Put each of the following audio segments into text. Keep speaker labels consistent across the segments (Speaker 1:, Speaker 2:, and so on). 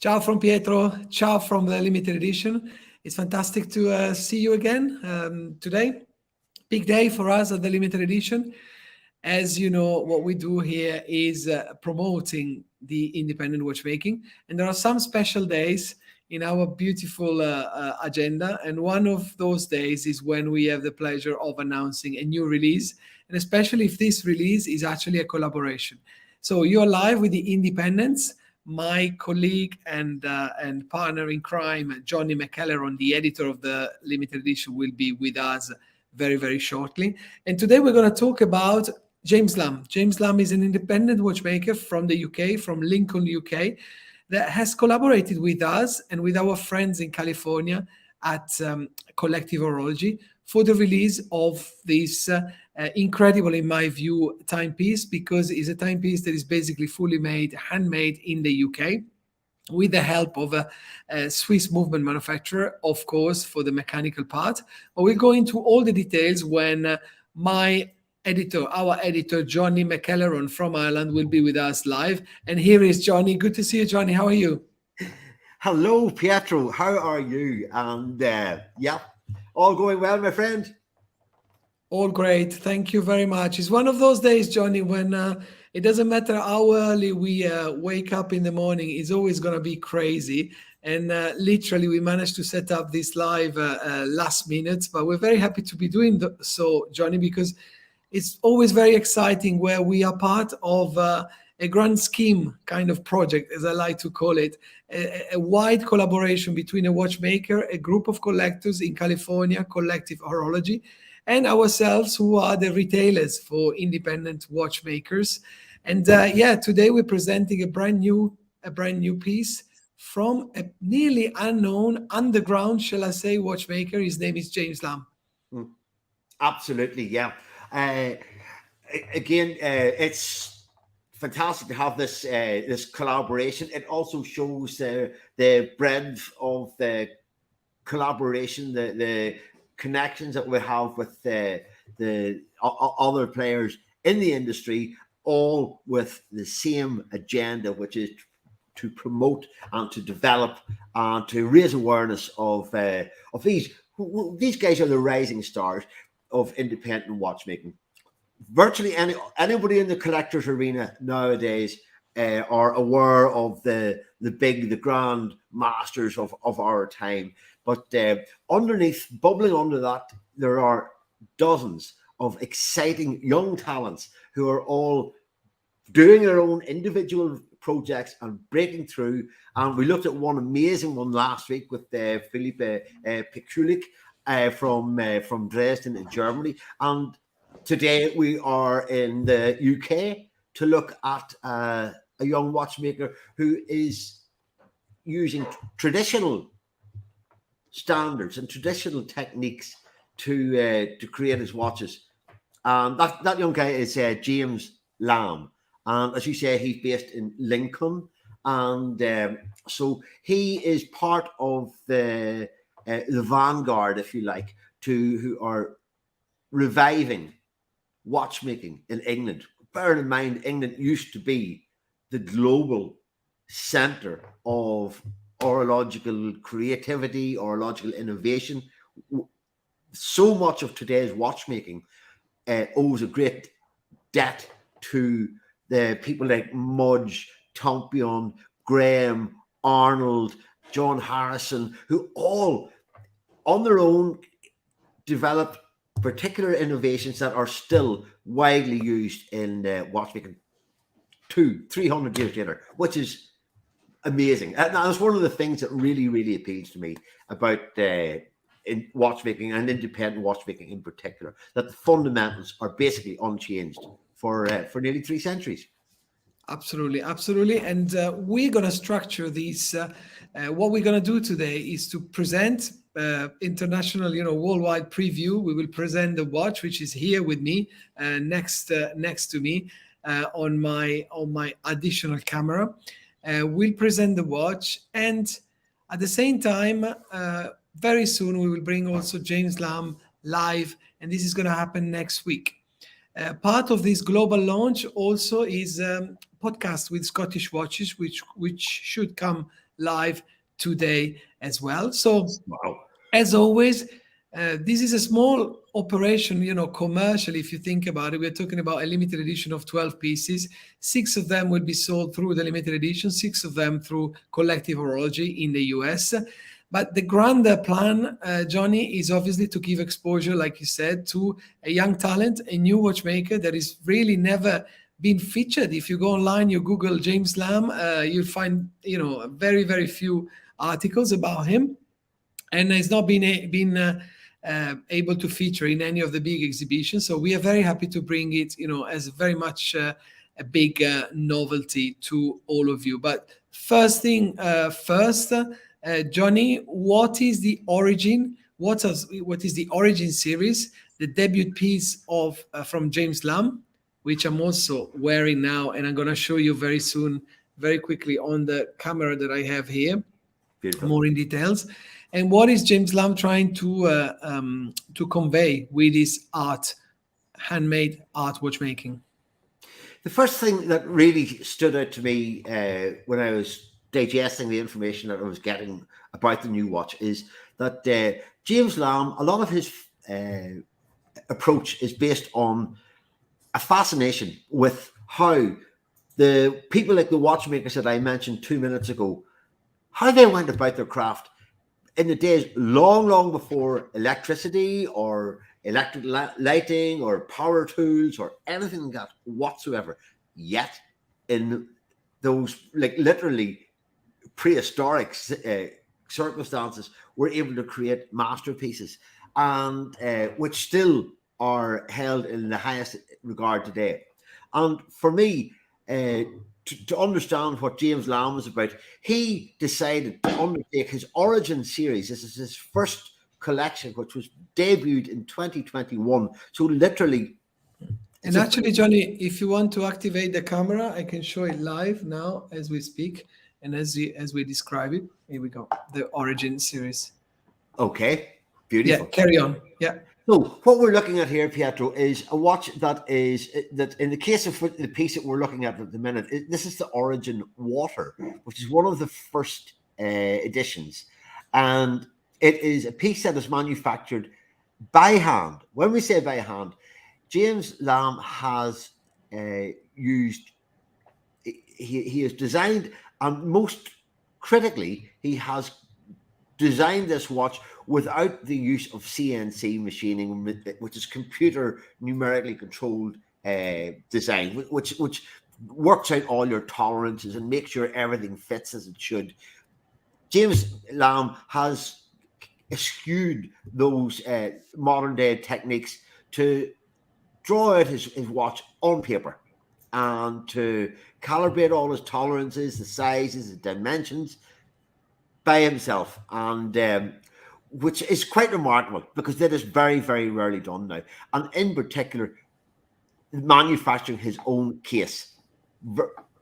Speaker 1: Ciao from Pietro. Ciao from the limited edition. It's fantastic to see you again today. Big day for us at the limited edition. As you know, what we do here is promoting the independent watchmaking. And there are some special days in our beautiful agenda. And one of those days is when we have the pleasure of announcing a new release. And especially if this release is actually a collaboration. So you're live with the independents. My colleague and partner in crime, Johnny McElherron, the editor of the limited edition, will be with us very, very shortly. And today we're going to talk about James Lamb. James Lamb is an independent watchmaker from the UK, from Lincoln, UK, that has collaborated with us and with our friends in California at Collective Horology for the release of this incredible, in my view, timepiece, because it's a timepiece that is basically fully made, handmade in the UK, with the help of a Swiss movement manufacturer, of course, for the mechanical part. But we'll go into all the details when my editor, our editor, Johnny McElherron from Ireland, will be with us live. And here is Johnny. Good to see you, Johnny. How are you?
Speaker 2: Hello, Pietro. How are you? And yeah, all going well, my friend?
Speaker 1: All great. Thank you very much. It's one of those days, Johnny, when it doesn't matter how early we wake up in the morning, it's always going to be crazy. And literally, we managed to set up this live last minute, but we're very happy to be doing so, Johnny, because it's always very exciting where we are part of a grand scheme kind of project, as I like to call it, a wide collaboration between a watchmaker, a group of collectors in California, Collective Horology, and ourselves, who are the retailers for independent watchmakers. And today we're presenting a brand new piece from a nearly unknown, underground, shall I say, watchmaker. His name is James Lamb.
Speaker 2: Absolutely, yeah. Again, it's fantastic to have this this collaboration. It also shows the breadth of the collaboration, the connections that we have with the other players in the industry, all with the same agenda, which is to promote and to develop and to raise awareness of these guys are the rising stars of independent watchmaking. Virtually anybody in the collector's arena nowadays are aware of the grand masters of our time. But bubbling under that, there are dozens of exciting young talents who are all doing their own individual projects and breaking through. And we looked at one amazing one last week with Philippe Pikulik from Dresden in Germany. And today we are in the UK to look at a young watchmaker who is using traditional standards and traditional techniques to create his watches. And that young guy is James Lamb. And as you say, he's based in Lincoln. And so he is part of the vanguard, if you like, who are reviving watchmaking in England. Bearing in mind, England used to be the global center of horological creativity, horological innovation. So much of today's watchmaking owes a great debt to the people like Mudge, Tompion, Graham, Arnold, John Harrison, who all on their own developed particular innovations that are still widely used in watchmaking 200-300 years later, which is amazing. And that's one of the things that really, really appeals to me about in watchmaking and independent watchmaking in particular, that the fundamentals are basically unchanged for nearly 3 centuries.
Speaker 1: Absolutely. And we're going to structure these. What we're going to do today is to present international, worldwide preview. We will present the watch, which is here with me, next to me on my additional camera. We'll present the watch, and at the same time, very soon we will bring also James Lamb live, and this is going to happen next week. Part of this global launch also is podcast with Scottish watches, which should come live today as well. So
Speaker 2: Wow.
Speaker 1: as always, this is a small operation, commercially, if you think about it. We're talking about a limited edition of 12 pieces. 6 of them will be sold through the limited edition, 6 of them through Collective Horology in the US. But the grander plan, Johnny, is obviously to give exposure, like you said, to a young talent, a new watchmaker that is really never been featured. If you go online, you Google James Lamb, you'll find, very, very few articles about him. And it's not been able to feature in any of the big exhibitions. So we are very happy to bring it, as very much a big novelty to all of you. But first thing first, Johnny, what is the Origin? What is the Origin series? The debut piece of from James Lamb, which I'm also wearing now, and I'm going to show you very soon, very quickly on the camera that I have here. Beautiful. More in details. And what is James Lamb trying to convey with his art, handmade art watchmaking?
Speaker 2: The first thing that really stood out to me when I was digesting the information that I was getting about the new watch is that James Lamb, a lot of his approach is based on a fascination with how the people like the watchmakers that I mentioned 2 minutes ago, how they went about their craft in the days long before electricity or electric lighting or power tools or anything like that whatsoever. Yet in those literally prehistoric circumstances, we're able to create masterpieces, and which still are held in the highest regard today. And for me, to understand what James Lamb was about, he decided to undertake his Origin series. This is his first collection, which was debuted in 2021. So literally.
Speaker 1: And actually, Johnny, if you want to activate the camera, I can show it live now as we speak and as we describe it. Here we go. The Origin series.
Speaker 2: Okay. Beautiful.
Speaker 1: Yeah, carry on. Yeah.
Speaker 2: So what we're looking at here, Pietro, is a watch that in the case of the piece that we're looking at the minute, this is the Origin Water, which is one of the first editions. And it is a piece that is manufactured by hand. When we say by hand, James Lamb has he has designed, and most critically, he has designed this watch without the use of CNC machining, which is computer numerically controlled design, which works out all your tolerances and makes sure everything fits as it should. James Lamb has eschewed those modern day techniques to draw out his watch on paper and to calibrate all his tolerances, the sizes, the dimensions by himself, and which is quite remarkable because that is very, very rarely done now. And in particular, manufacturing his own case,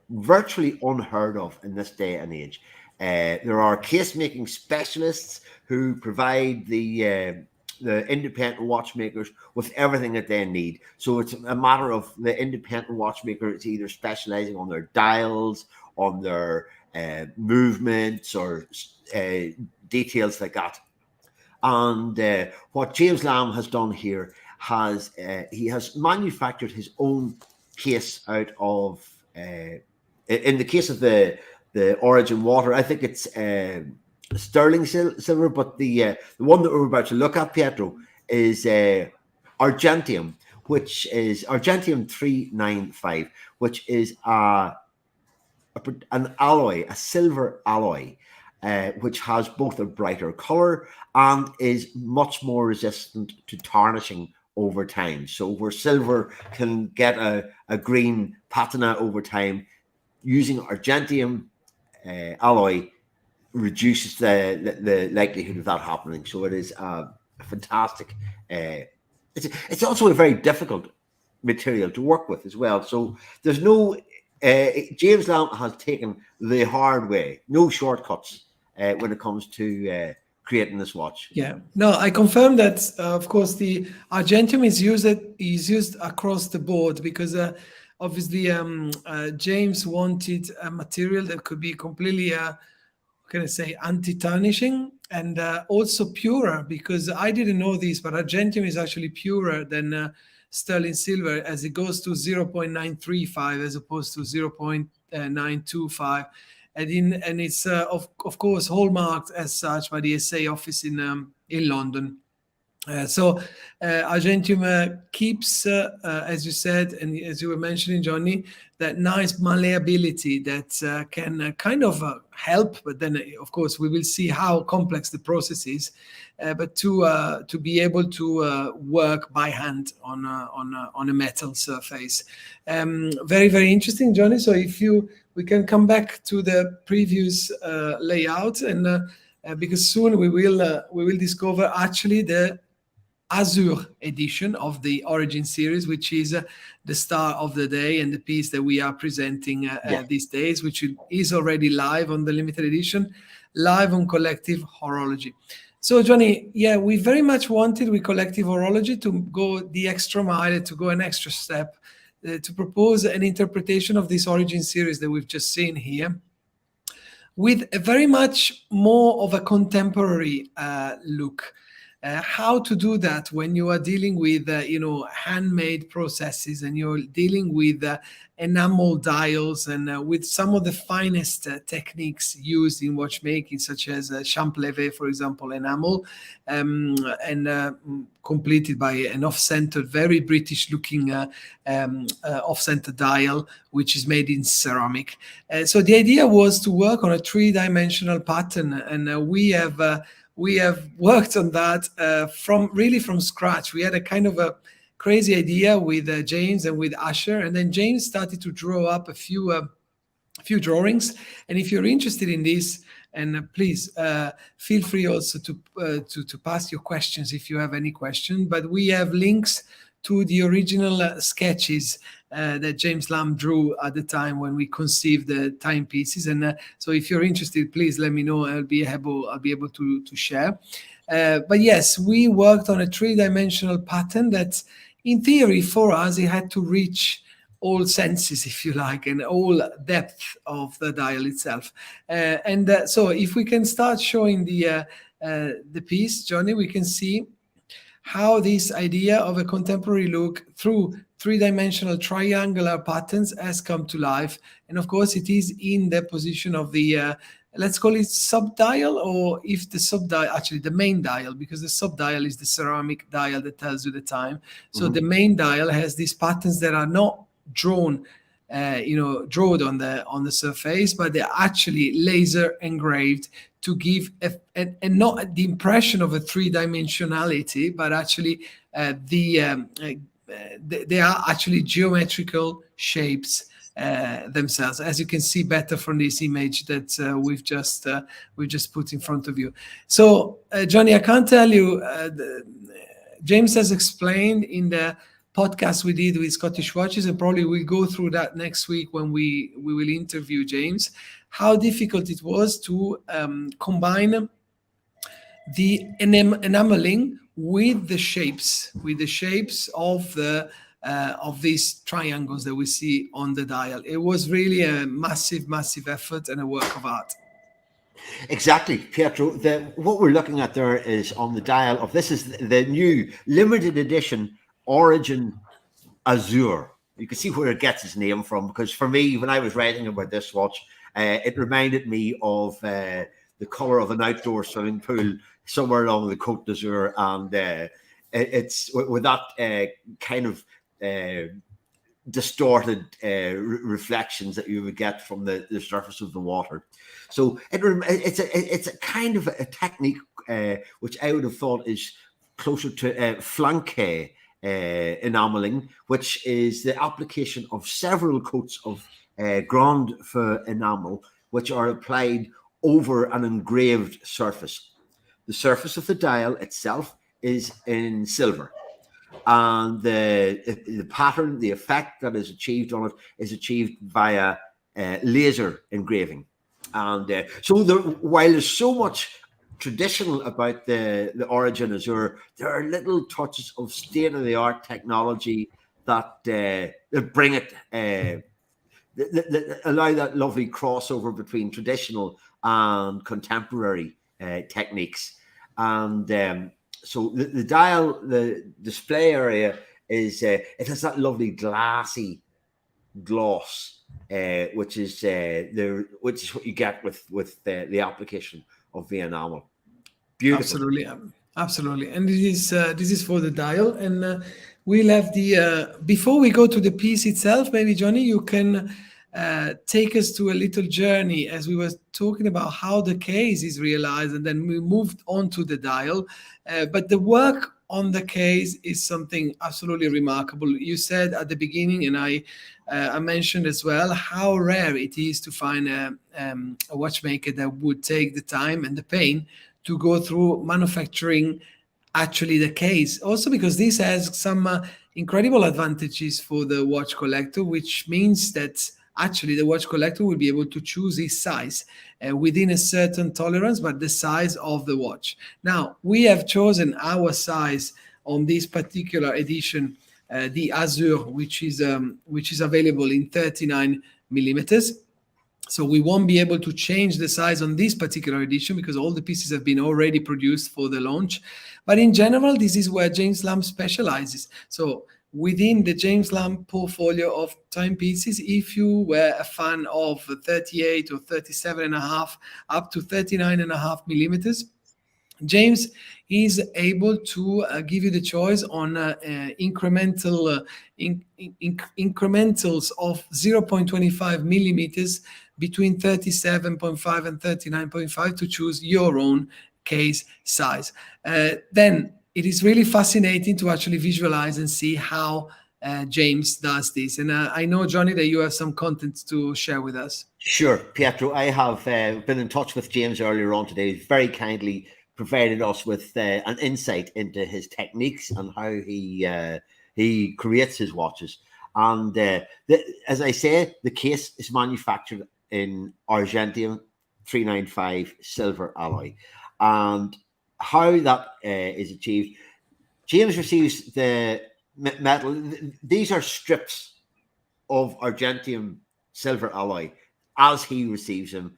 Speaker 2: virtually unheard of in this day and age. There are case making specialists who provide the independent watchmakers with everything that they need. So it's a matter of the independent watchmaker is either specializing on their dials, on their movements, or details like that. And what James Lamb has done here he has manufactured his own case out of in the case of the Origin Water, I think it's sterling silver, but the one that we're about to look at, Pietro, is argentium, which is argentium 395, which is an alloy, a silver alloy, which has both a brighter color and is much more resistant to tarnishing over time. So where silver can get a green patina over time, using argentium alloy reduces the likelihood of that happening. So it is a fantastic. It's also a very difficult material to work with as well. So there's no James Lamb has taken the hard way, no shortcuts when it comes to creating this watch.
Speaker 1: Yeah, no, I confirm that. Of course, the argentium is used across the board because obviously James wanted a material that could be completely can I say, anti-tarnishing and also purer, because I didn't know this, but argentium is actually purer than sterling silver, as it goes to 0.935 as opposed to 0.925. And it's of course hallmarked as such by the SA office in London. So argentium keeps, as you said, and as you were mentioning, Johnny, that nice malleability that can kind of help. But then, of course, we will see how complex the process is. But to be able to work by hand on a metal surface, very, very interesting, Johnny. So we can come back to the previous layout, and because soon we will discover actually the Azur edition of the Origin series, which is the star of the day and the piece that we are presenting these days, which is already live on the limited edition, live on Collective Horology. So, Johnny, we very much wanted with Collective Horology to go the extra mile, to go an extra step, to propose an interpretation of this Origin series that we've just seen here, with a very much more of a contemporary look. How to do that when you are dealing with handmade processes, and you're dealing with enamel dials, and with some of the finest techniques used in watchmaking, such as champ-levé, for example, enamel, and completed by an off-centered, very British-looking off-centered dial, which is made in ceramic. So the idea was to work on a three-dimensional pattern, and we have worked on that from scratch. We had a kind of a crazy idea with James and with Asher, and then James started to draw up a few drawings. And if you're interested in this, and please feel free also to pass your questions if you have any question. But we have links to the original sketches that James Lamb drew at the time when we conceived the timepieces. And so if you're interested, please let me know. I'll be able to share. But yes, we worked on a three-dimensional pattern that, in theory, for us, it had to reach all senses, if you like, and all depth of the dial itself. So if we can start showing the piece, Johnny, we can see how this idea of a contemporary look through three-dimensional triangular patterns has come to life. And of course, it is in the position of the, let's call it sub-dial, or if the sub-dial, actually the main dial, because the sub-dial is the ceramic dial that tells you the time. So the main dial has these patterns that are not drawn drawn on the surface, but they're actually laser engraved to give and not the impression of a three-dimensionality, but actually they are actually geometrical shapes themselves, as you can see better from this image that we've just put in front of you. So Johnny, I can't tell you, James has explained in the podcast we did with Scottish Watches, and probably we'll go through that next week when we will interview James, how difficult it was to combine the enameling with the shapes of these triangles that we see on the dial. It was really a massive effort and a work of art.
Speaker 2: Exactly, Pietro. What we're looking at there is on the dial of, this is the new limited edition Origin Azur. You can see where it gets its name from, because for me, when I was writing about this watch, it reminded me of the color of an outdoor swimming pool somewhere along the Côte d'Azur, and it's with that kind of distorted reflections that you would get from the surface of the water. So it's a kind of a technique which I would have thought is closer to flanqué enameling, which is the application of several coats of Grand Feu enamel, which are applied over an engraved surface. The surface of the dial itself is in silver, and the pattern, the effect that is achieved on it, is achieved via laser engraving. And so while there's so much traditional about the Origin Azur, there are little touches of state-of-the-art technology that bring it allow that lovely crossover between traditional and contemporary techniques. And so the dial, the display area is it has that lovely glassy gloss, which is what you get with the application of the enamel. Beautiful.
Speaker 1: Absolutely. And this is for the dial, and we'll have the before we go to the piece itself. Maybe Johnny, you can take us to a little journey as we were talking about how the case is realized, and then we moved on to the dial. But the work on the case is something absolutely remarkable. You said at the beginning, and I mentioned as well, how rare it is to find a watchmaker that would take the time and the pain to go through manufacturing actually the case. Also because this has some incredible advantages for the watch collector, which means that actually the watch collector will be able to choose his size within a certain tolerance, but the size of the watch. Now, we have chosen our size on this particular edition, the Azur, which is available in 39 millimeters. So we won't be able to change the size on this particular edition because all the pieces have been already produced for the launch. But in general, this is where James Lamb specializes. So within the James Lamb portfolio of timepieces, if you were a fan of 38 or 37.5 up to 39.5 millimeters, James is able to give you the choice on incrementals of 0.25 millimeters between 37.5 and 39.5 to choose your own case size. Then it is really fascinating to actually visualize and see how James does this. And I know, Johnny, that you have some content to share with us.
Speaker 2: Sure, Pietro. I have been in touch with James earlier on today. He's very kindly provided us with an insight into his techniques and how he creates his watches. And as I say, the case is manufactured in Argentium 395 silver alloy. And how that is achieved, James receives the metal. These are strips of Argentium silver alloy as he receives them.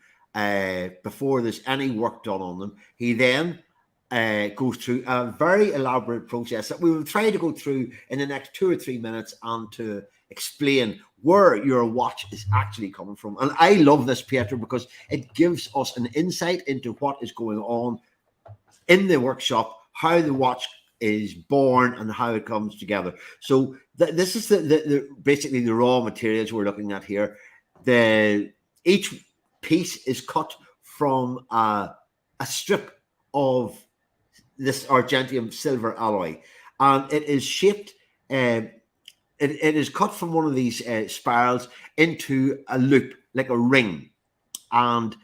Speaker 2: Before there's any work done on them, he then goes through a very elaborate process that we will try to go through in the next 2 or 3 minutes and to explain where your watch is actually coming from. And I love this, Pietro, because it gives us an insight into what is going on in the workshop, how the watch is born and how it comes together. So this is the basically the raw materials we're looking at here. Each piece is cut from a strip of this Argentium silver alloy, and it is shaped. It is cut from one of these spirals into a loop, like a ring, and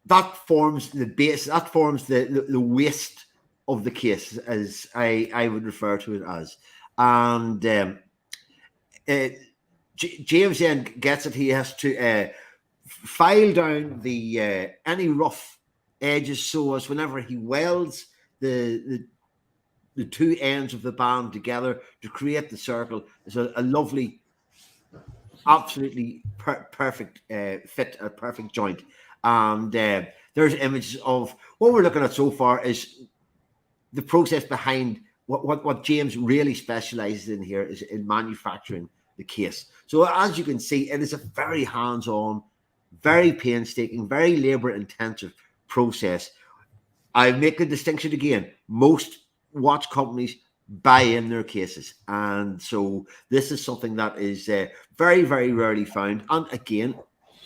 Speaker 2: that forms the base. That forms the waist of the case, as I would refer to it as. And James then gets it. He has to file down the any rough edges, so as whenever he welds the two ends of the band together to create the circle, it's a lovely, absolutely perfect fit, a perfect joint. And there's images of what we're looking at so far is the process behind what James really specializes in here is in manufacturing the case. So as you can see, it is a very hands-on, very painstaking, very labor-intensive process. I make a distinction again. Most watch companies buy in their cases, and so this is something that is very, very rarely found. And again,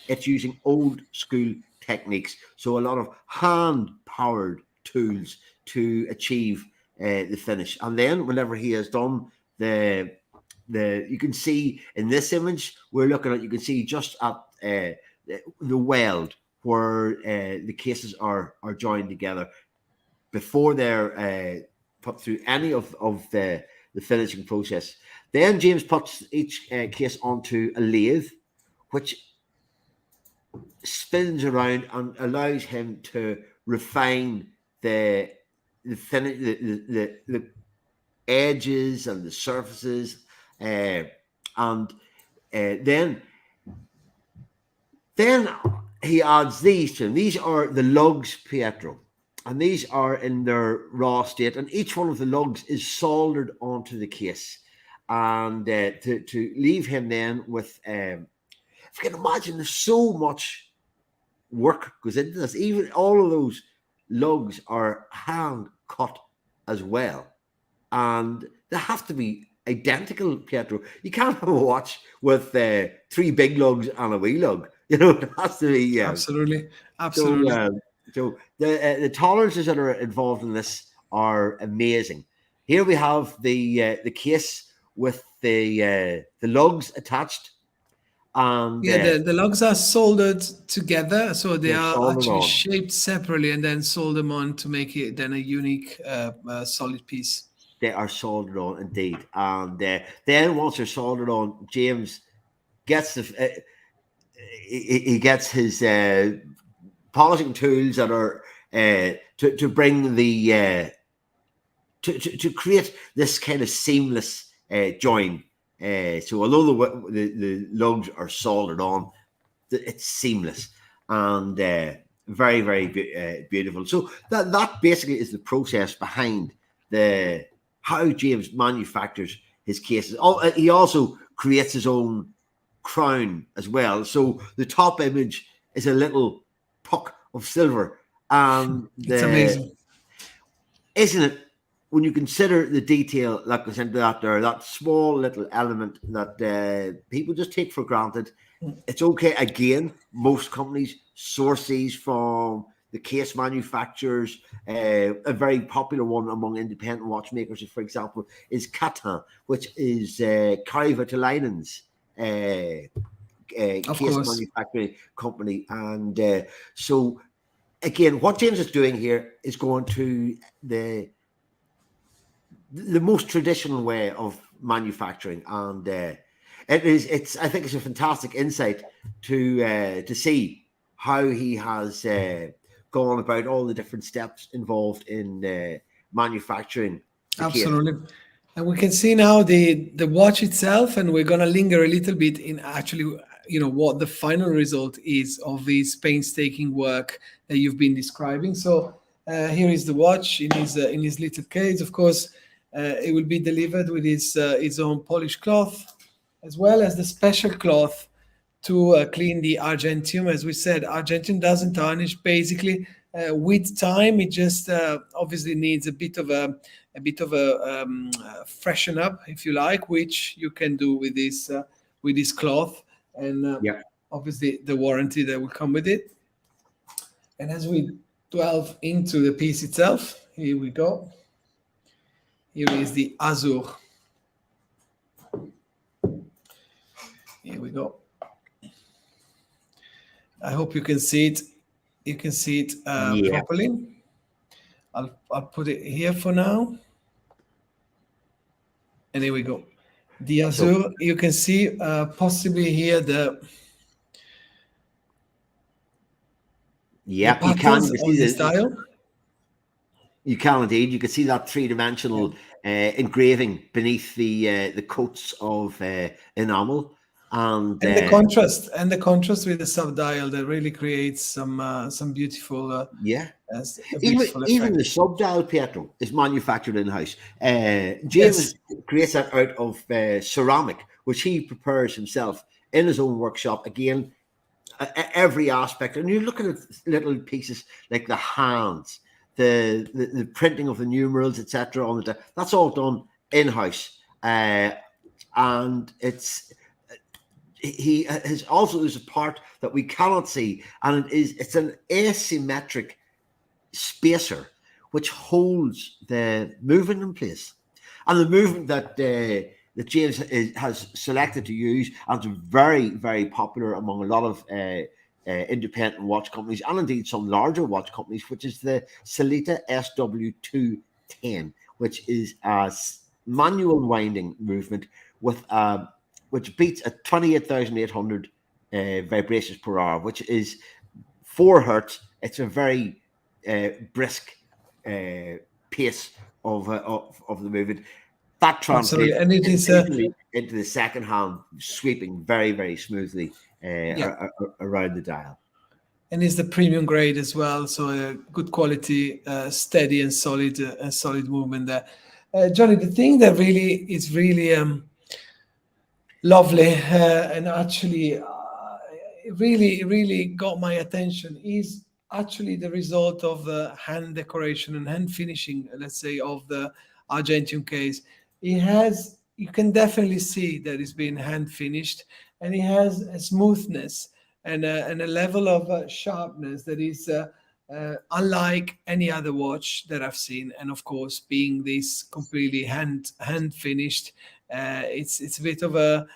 Speaker 2: it's using old school techniques, so a lot of hand-powered tools to achieve the finish. And then whenever he has done the you can see in this image we're looking at, you can see just at the weld where the cases are joined together before they're put through any of the finishing process. Then James puts each case onto a lathe, which spins around and allows him to refine the edges and the surfaces, and then Then he adds these to them. These are the lugs, Pietro, and these are in their raw state, and each one of the lugs is soldered onto the case, and to leave him then with, if you can imagine, there's so much work goes into this. Even all of those lugs are hand cut as well, and they have to be identical, Pietro. You can't have a watch with 3 big lugs and a wee lug. You know, it has to be
Speaker 1: Absolutely.
Speaker 2: So the tolerances that are involved in this are amazing. Here we have the case with the lugs attached, and
Speaker 1: the lugs are soldered together, so they
Speaker 2: they're
Speaker 1: are
Speaker 2: soldered
Speaker 1: actually
Speaker 2: on.
Speaker 1: shaped separately and then soldered on to make it then a unique solid piece.
Speaker 2: They are soldered on indeed, and then once they're soldered on, James gets he gets his polishing tools that are to bring the to create this kind of seamless join. So although the lugs are soldered on, it's seamless and very, very beautiful. So that basically is the process behind how James manufactures his cases. He also creates his own crown as well. So the top image is a little puck of silver, and
Speaker 1: It's amazing,
Speaker 2: isn't it? When you consider the detail that goes into that small little element that people just take for granted. It's okay. Again, most companies source these from the case manufacturers. A very popular one among independent watchmakers, for example, is Catin, which is Carivatalinen's case manufacturing company. And so, again, what James is doing here is going to the most traditional way of manufacturing, and I think it's a fantastic insight to see how he has gone about all the different steps involved in manufacturing.
Speaker 1: Absolutely. And we can see now the watch itself, and we're going to linger a little bit in actually, what the final result is of this painstaking work that you've been describing. So here is the watch in his little case. Of course, it will be delivered with its own polished cloth, as well as the special cloth to clean the argentium. As we said, argentium doesn't tarnish. Basically, with time, it just obviously needs a bit of a freshen up, if you like, which you can do with this cloth, and obviously the warranty that will come with it. And as we delve into the piece itself, here we go. Here is the Azur. Here we go. I hope you can see it. You can see it properly. I'll put it here for now. And here we go. The Azur, you can see possibly here the
Speaker 2: you can see
Speaker 1: the style.
Speaker 2: You can indeed. You can see that 3-dimensional engraving beneath the coats of enamel, and
Speaker 1: the contrast with the subdial that really creates some beautiful
Speaker 2: even the subdial, Pietro, is manufactured in house. James creates that out of ceramic, which he prepares himself in his own workshop. Again, every aspect, and you look at little pieces like the hands, the printing of the numerals, etc. on the that's all done in house, and it's. He has also, there's a part that we cannot see, and it's an asymmetric spacer which holds the movement in place, and the movement that James has selected to use, and it's very, very popular among a lot of independent watch companies, and indeed some larger watch companies, which is the Sellita SW210, which is a manual winding movement with which beats at 28,800 vibrations per hour, which is 4 hertz. It's a very brisk pace of the movement. That translates into the second hand, sweeping very, very smoothly around the dial.
Speaker 1: And it's the premium grade as well, so good quality, steady and solid movement there. Johnny, the thing that is really lovely and actually it really got my attention is actually the result of the hand decoration and hand finishing, let's say, of the Argentium case. You can definitely see that it's been hand finished, and it has a smoothness and a level of sharpness that is unlike any other watch that I've seen. And of course, being this completely hand finished, it's a bit of a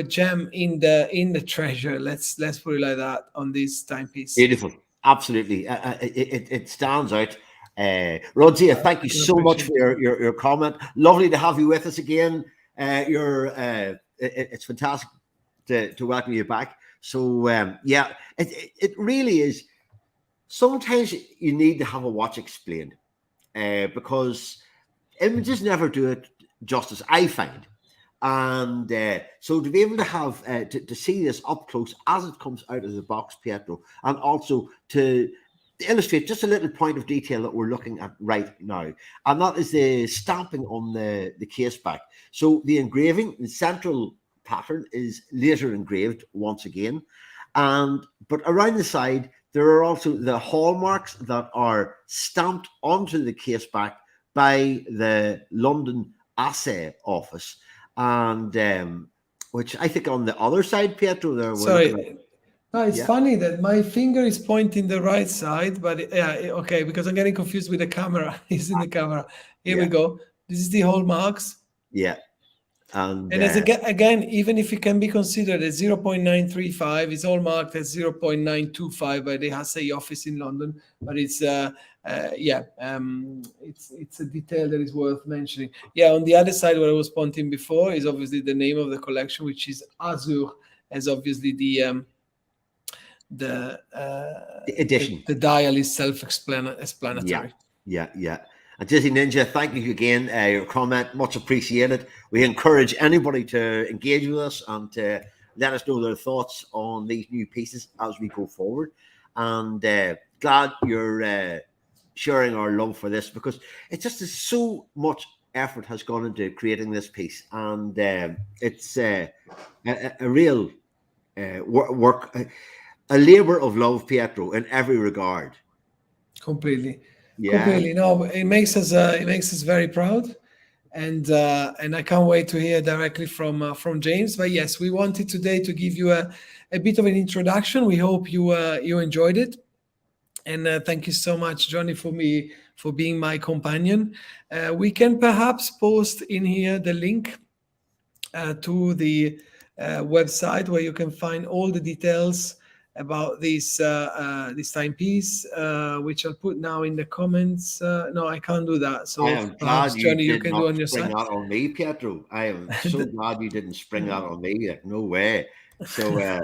Speaker 1: gem in the treasure. Let's put it like that on this timepiece.
Speaker 2: Beautiful, absolutely. It stands out. Rodzia, thank you so much for your comment. Lovely to have you with us again. It's fantastic to welcome you back. So it really is. Sometimes you need to have a watch explained because images never do it justice, I find. And so to be able to have to see this up close as it comes out of the box, Pietro, and also to illustrate just a little point of detail that we're looking at right now, and that is the stamping on the case back. So the engraving, the central pattern is laser engraved once again, but around the side there are also the hallmarks that are stamped onto the case back by the London Assay Office. And which I think on the other side, Pietro, there.
Speaker 1: Sorry, no, it's funny that my finger is pointing the right side, but okay, because I'm getting confused with the camera. It's in the camera. Here we go. This is the hallmarks.
Speaker 2: Yeah. And
Speaker 1: as again, even if it can be considered as 0.935, it's all marked as 0.925 by the Assay Office in London. But it's it's a detail that is worth mentioning. Yeah, on the other side, what I was pointing before is obviously the name of the collection, which is Azur, as obviously the
Speaker 2: edition.
Speaker 1: The dial is self-explanatory.
Speaker 2: Yeah. And Dizzy Ninja, thank you again. Your comment, much appreciated. We encourage anybody to engage with us and to let us know their thoughts on these new pieces as we go forward. And glad you're sharing our love for this, because it's just so much effort has gone into creating this piece. And it's a real work, a labor of love, Pietro, in every regard.
Speaker 1: Completely. No, it makes us very proud, and I can't wait to hear directly from James. But yes, we wanted today to give you a bit of an introduction. We hope you enjoyed it, and thank you so much, Johnny, for being my companion. We can perhaps post in here the link to the website where you can find all the details about this timepiece, which I'll put now in the comments. No, I can't do that. So
Speaker 2: I am glad
Speaker 1: Johnny, you can do on your side.
Speaker 2: That on me, Pietro. I am so glad you didn't spring that on me. Like, no way. So,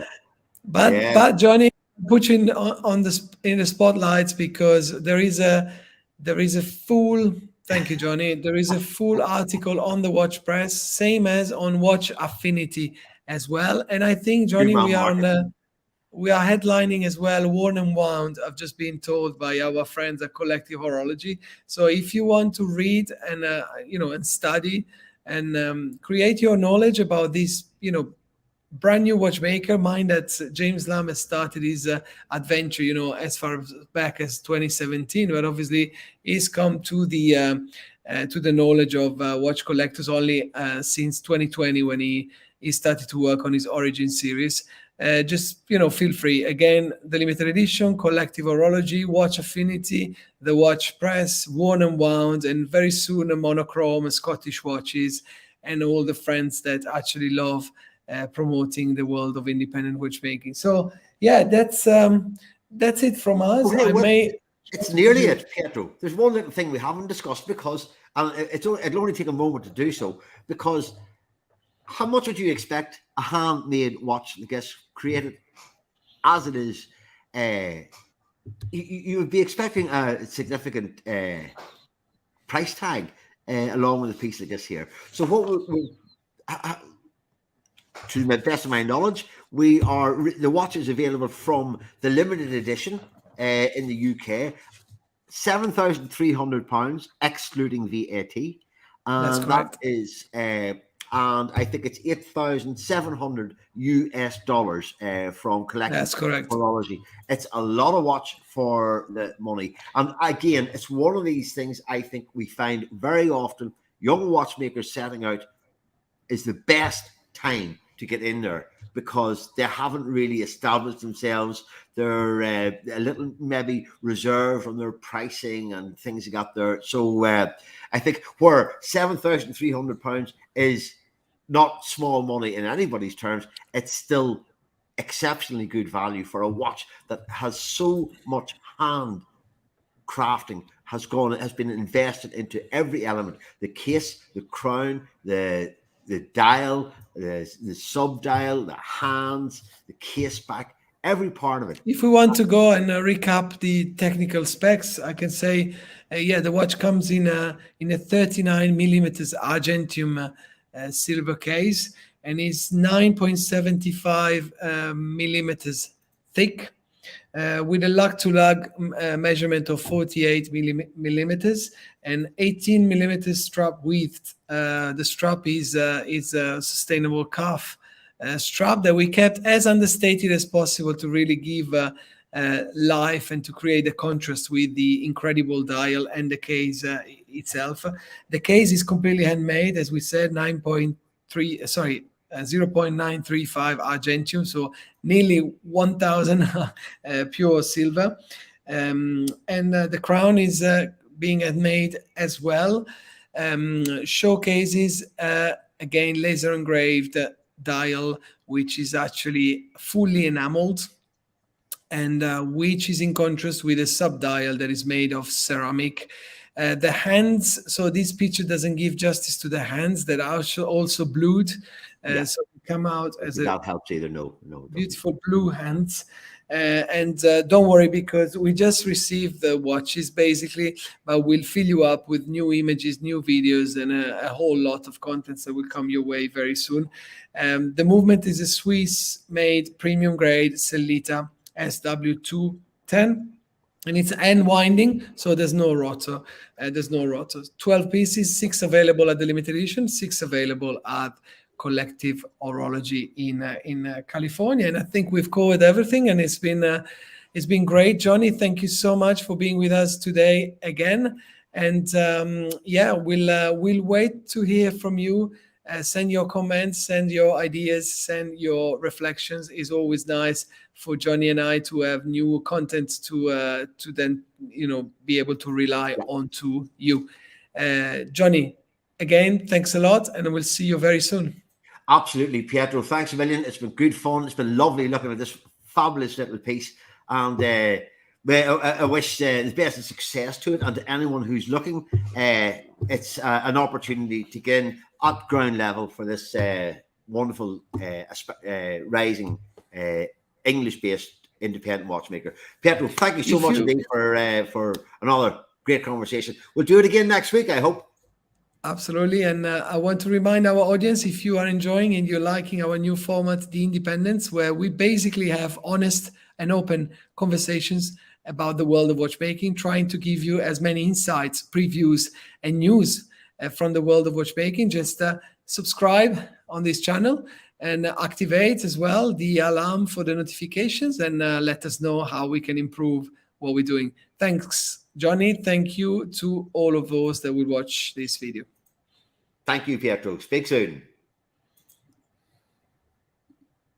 Speaker 1: but Johnny, put you in the spotlights, because there is a full. Thank you, Johnny. There is a full article on the Watch Press, same as on Watch Affinity as well. And I think, Johnny, we are headlining as well, Worn and Wound. I've just been told by our friends at Collective Horology. So if you want to read and and study and create your knowledge about this, brand new watchmaker, mind that James Lamb has started his adventure, as far back as 2017, but obviously he's come to the knowledge of watch collectors only since 2020, when he started to work on his Origin series. Just feel free. Again, the limited edition, Collective Horology, Watch Affinity, the Watch Press, Worn and Wound, and very soon a monochrome, Scottish watches, and all the friends that actually love promoting the world of independent watchmaking. So yeah, that's it from us.
Speaker 2: Okay, it's nearly it, Pietro. There's one little thing we haven't discussed, because it'll only take a moment to do so, because how much would you expect a handmade watch, I guess, created as it is? You would be expecting a significant price tag along with a piece like this here. So what to the best of my knowledge, the watch is available from the limited edition in the UK, £7,300 excluding VAT, and that is and I think it's $8,700 from Collective
Speaker 1: That's correct.
Speaker 2: Horology. It's a lot of watch for the money. And again, it's one of these things I think we find very often young watchmakers setting out is the best time to get in there, because they haven't really established themselves. They're a little maybe reserved on their pricing and things like that there. So I think where £7,300 is not small money in anybody's terms, it's still exceptionally good value for a watch that has so much hand crafting has been invested into every element: the case, the crown, the dial, the sub dial, the hands, the case back, every part of it.
Speaker 1: If we want to go and recap the technical specs, I can say, the watch comes in a 39 millimeters argentium silver case, and is 9.75 millimeters thick, with a lug-to-lug measurement of 48 millimeters and 18 millimeters strap width. The strap is a sustainable calf strap that we kept as understated as possible to really give life and to create a contrast with the incredible dial and the case itself. The case is completely handmade, as we said, 0.935 argentium, so nearly 1,000 pure silver, and the crown is being handmade as well. Showcases again laser engraved dial, which is actually fully enameled, and which is in contrast with a sub dial that is made of ceramic. The hands, so this picture doesn't give justice to the hands that are also blued. So they come out as
Speaker 2: that helps either. No,
Speaker 1: beautiful blue hands. And don't worry, because we just received the watches basically, but we'll fill you up with new images, new videos, and a whole lot of contents that will come your way very soon. The movement is a Swiss-made premium grade Sellita SW210. And it's end winding, so there's no rotor. 12 pieces, 6 available at the limited edition, 6 available at Collective Horology in California. And I think we've covered everything, and it's been great. Johnny, thank you so much for being with us today again. And we'll wait to hear from you. Send your comments, send your ideas, send your reflections. It's always nice for Johnny and I to have new content to then be able to rely on to you. Johnny, again, thanks a lot, and we'll see you very soon.
Speaker 2: Absolutely, Pietro. Thanks a million. It's been good fun. It's been lovely looking at this fabulous little piece, and I wish the best of success to it. And to anyone who's looking, it's an opportunity to get in at ground level for this wonderful rising English-based independent watchmaker. Pietro, thank you so much indeed for another great conversation. We'll do it again next week, I hope.
Speaker 1: Absolutely. And I want to remind our audience, if you are enjoying and you're liking our new format, The Independents, where we basically have honest and open conversations about the world of watchmaking, trying to give you as many insights, previews, and news from the world of watchmaking, just subscribe on this channel and activate as well the alarm for the notifications, and let us know how we can improve what we're doing. Thanks, Johnny. Thank you to all of those that will watch this video.
Speaker 2: Thank you, Pietro. Speak soon.